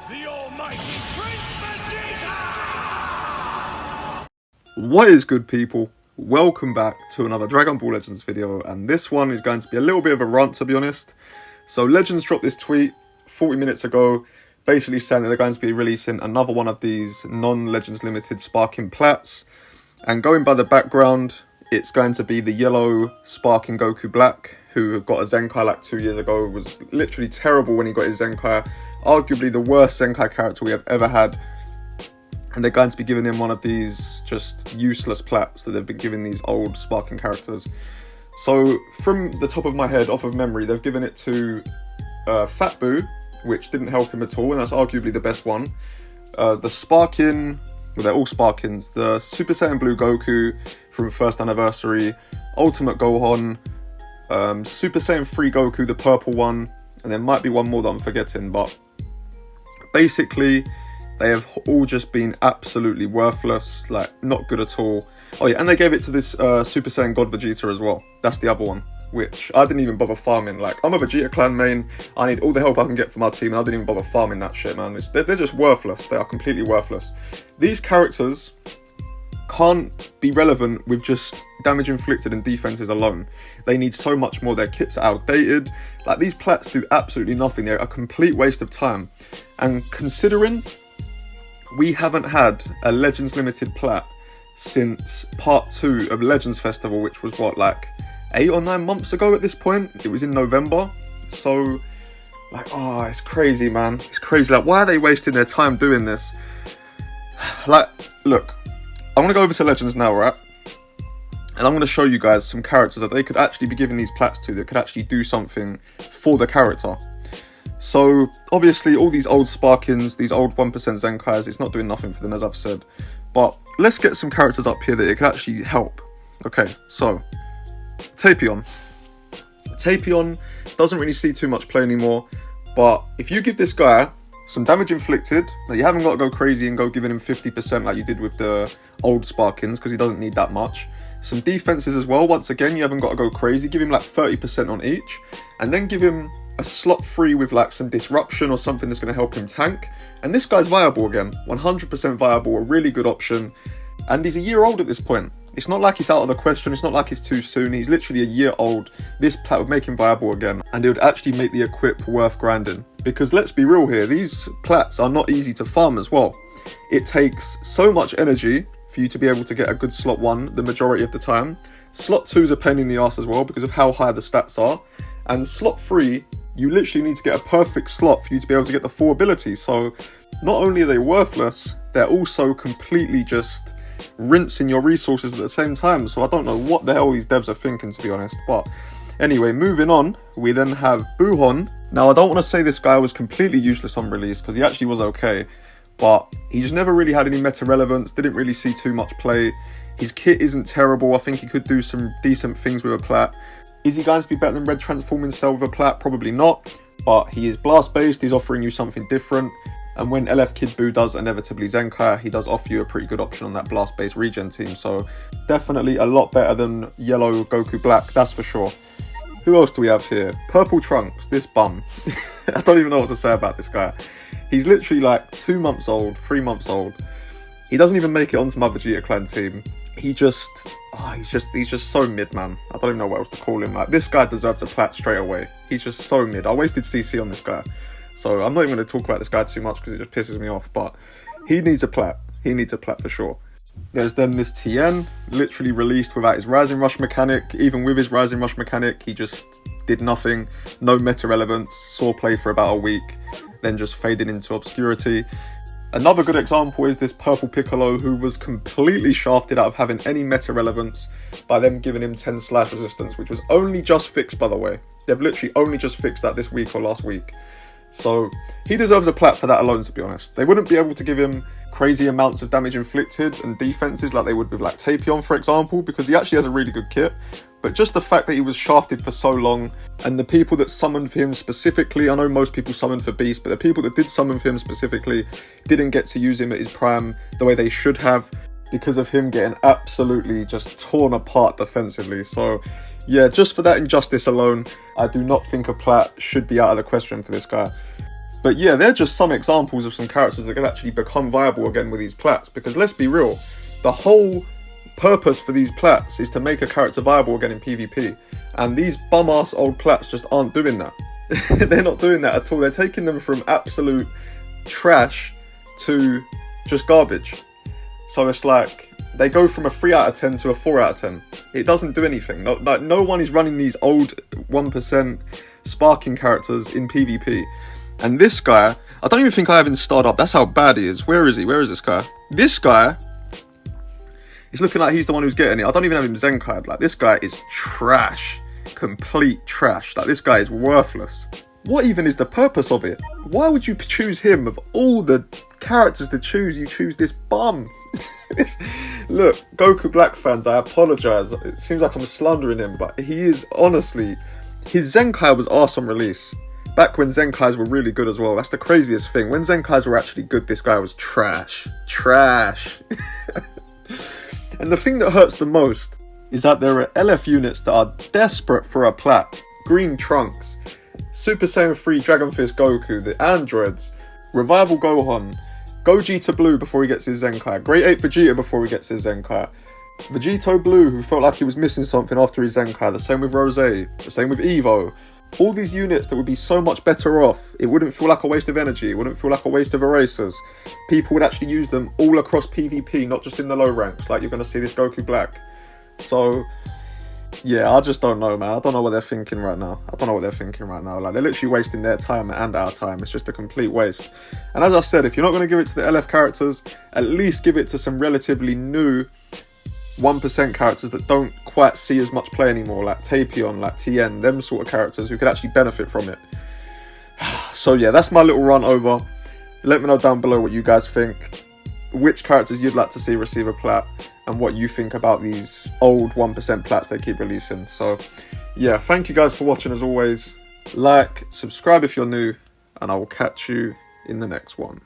The almighty Prince Vegeta! What is good, people? Welcome back to another Dragon Ball Legends video, and this one is going to be a little bit of a rant, to be honest. So Legends dropped this tweet 40 minutes ago, basically saying that they're going to be releasing another one of these non-Legends limited Sparking Plats. And going by the background, it's going to be the yellow Sparking Goku Black, who got a Zenkai like 2 years ago, was literally terrible when he got his Zenkai. Arguably the worst Zenkai character we have ever had. And they're going to be giving him one of these just useless plats that they've been giving these old Sparking characters. So from the top of my head, off of memory, they've given it to Fat Boo, which didn't help him at all, and that's arguably the best one. The Sparking, well, they're all Sparkings. The Super Saiyan Blue Goku from first anniversary, Ultimate Gohan, Super Saiyan 3 Goku, the purple one, and there might be one more that I'm forgetting, but basically they have all just been absolutely worthless, like not good at all. Oh yeah, and they gave it to this Super Saiyan God Vegeta as well. That's the other one, which I didn't even bother farming. Like, I'm a Vegeta clan main, I need all the help I can get from our team, and I didn't even bother farming that shit, man. They're just worthless. They are completely worthless. These characters can't be relevant with just damage inflicted and defenses alone. They need so much more. Their kits are outdated. Like, these plats do absolutely nothing. They're a complete waste of time. And considering we haven't had a Legends Limited plat since part 2 of Legends Festival, which was what, like 8 or 9 months ago at this point. It was in November. So, like, oh, it's crazy, man. It's crazy. Like, why are they wasting their time doing this? Like, look, I'm going to go over to Legends now, right? And I'm going to show you guys some characters that they could actually be giving these plats to that could actually do something for the character. So, obviously, all these old Sparkings, these old 1% Zenkais, it's not doing nothing for them, as I've said. But let's get some characters up here that it could actually help. Okay, so, Tapion. Tapion doesn't really see too much play anymore, but if you give this guy some damage inflicted, now you haven't got to go crazy and go giving him 50% like you did with the old Sparkings, because he doesn't need that much. Some defenses as well, once again, you haven't got to go crazy, give him like 30% on each, and then give him a slot free with like some disruption or something that's going to help him tank. And this guy's viable again, 100% viable, a really good option, and he's a year old at this point. It's not like he's out of the question, it's not like it's too soon, he's literally a year old. This plat would make him viable again, and it would actually make the equip worth grinding. Because let's be real here, these plats are not easy to farm as well. It takes so much energy for you to be able to get a good slot 1 the majority of the time. Slot 2 is a pain in the ass as well because of how high the stats are. And slot 3, you literally need to get a perfect slot for you to be able to get the 4 abilities. So not only are they worthless, they're also completely just rinsing your resources at the same time. So I don't know what the hell these devs are thinking, to be honest. But anyway, moving on, we then have Buhon. Now, I don't want to say this guy was completely useless on release, because he actually was okay, but he just never really had any meta relevance, didn't really see too much play. His kit isn't terrible. I think he could do some decent things with a plat. Is he going to be better than Red transforming cell with a plat? Probably not, but he is blast based, he's offering you something different. And when LF Kid Buu does inevitably Zenkai, he does offer you a pretty good option on that blast-based regen team. So definitely a lot better than yellow Goku Black, that's for sure. Who else do we have here? Purple Trunks, this bum. I don't even know what to say about this guy. He's literally like 2 months old, 3 months old. He doesn't even make it onto my Vegeta clan team. He's just so mid, man. I don't even know what else to call him. Like, this guy deserves a plat straight away. He's just so mid. I wasted CC on this guy. So I'm not even going to talk about this guy too much because it just pisses me off, but he needs a plat. He needs a plat for sure. There's then this Tien, literally released without his Rising Rush mechanic. Even with his Rising Rush mechanic, he just did nothing. No meta relevance, saw play for about a week, then just faded into obscurity. Another good example is this Purple Piccolo, who was completely shafted out of having any meta relevance by them giving him 10 slash resistance, which was only just fixed, by the way. They've literally only just fixed that this week or last week. So he deserves a plat for that alone, to be honest. They wouldn't be able to give him crazy amounts of damage inflicted and defenses like they would with like Tapion, for example, because he actually has a really good kit. But just the fact that he was shafted for so long, and the people that summoned for him specifically, I know most people summoned for Beast, but the people that did summon for him specifically didn't get to use him at his prime the way they should have, because of him getting absolutely just torn apart defensively. So yeah, just for that injustice alone, I do not think a plat should be out of the question for this guy. But yeah, they're just some examples of some characters that can actually become viable again with these plats. Because let's be real, the whole purpose for these plats is to make a character viable again in PvP. And these bum-ass old plats just aren't doing that. They're not doing that at all. They're taking them from absolute trash to just garbage. So it's like, they go from a 3 out of 10 to a 4 out of 10. It doesn't do anything. No one is running these old 1% sparking characters in PvP. And this guy, I don't even think I have him starred up. That's how bad he is. Where is he? Where is this guy? This guy is looking like he's the one who's getting it. I don't even have him Zenkai'd. Like, this guy is trash. Complete trash. Like, this guy is worthless. What even is the purpose of it? Why would you choose him? Of all the characters to choose, you choose this bum. Look, Goku Black fans, I apologise. It seems like I'm slandering him, but he is honestly... His Zenkai was awesome release. Back when Zenkais were really good as well. That's the craziest thing. When Zenkais were actually good, this guy was trash. Trash. And the thing that hurts the most is that there are LF units that are desperate for a plat. Green Trunks, Super Saiyan 3 Dragon Fist Goku, the androids, Revival Gohan, Gogeta Blue before he gets his Zenkai, Great Ape Vegeta before he gets his Zenkai, Vegito Blue who felt like he was missing something after his Zenkai, the same with Rose, the same with Evo. All these units that would be so much better off. It wouldn't feel like a waste of energy, it wouldn't feel like a waste of erasers. People would actually use them all across PvP, not just in the low ranks, like you're going to see this Goku Black. So, yeah, I just don't know, man. I don't know what they're thinking right now. Like, they're literally wasting their time and our time. It's just a complete waste. And as I said, if you're not going to give it to the LF characters, at least give it to some relatively new 1% characters that don't quite see as much play anymore, like Tapion, like Tien, them sort of characters who could actually benefit from it. So yeah, that's my little run over. Let me know down below what you guys think, which characters you'd like to see receive a plat, and what you think about these old 1% plats they keep releasing. So yeah, thank you guys for watching as always. Like, subscribe if you're new, and I will catch you in the next one.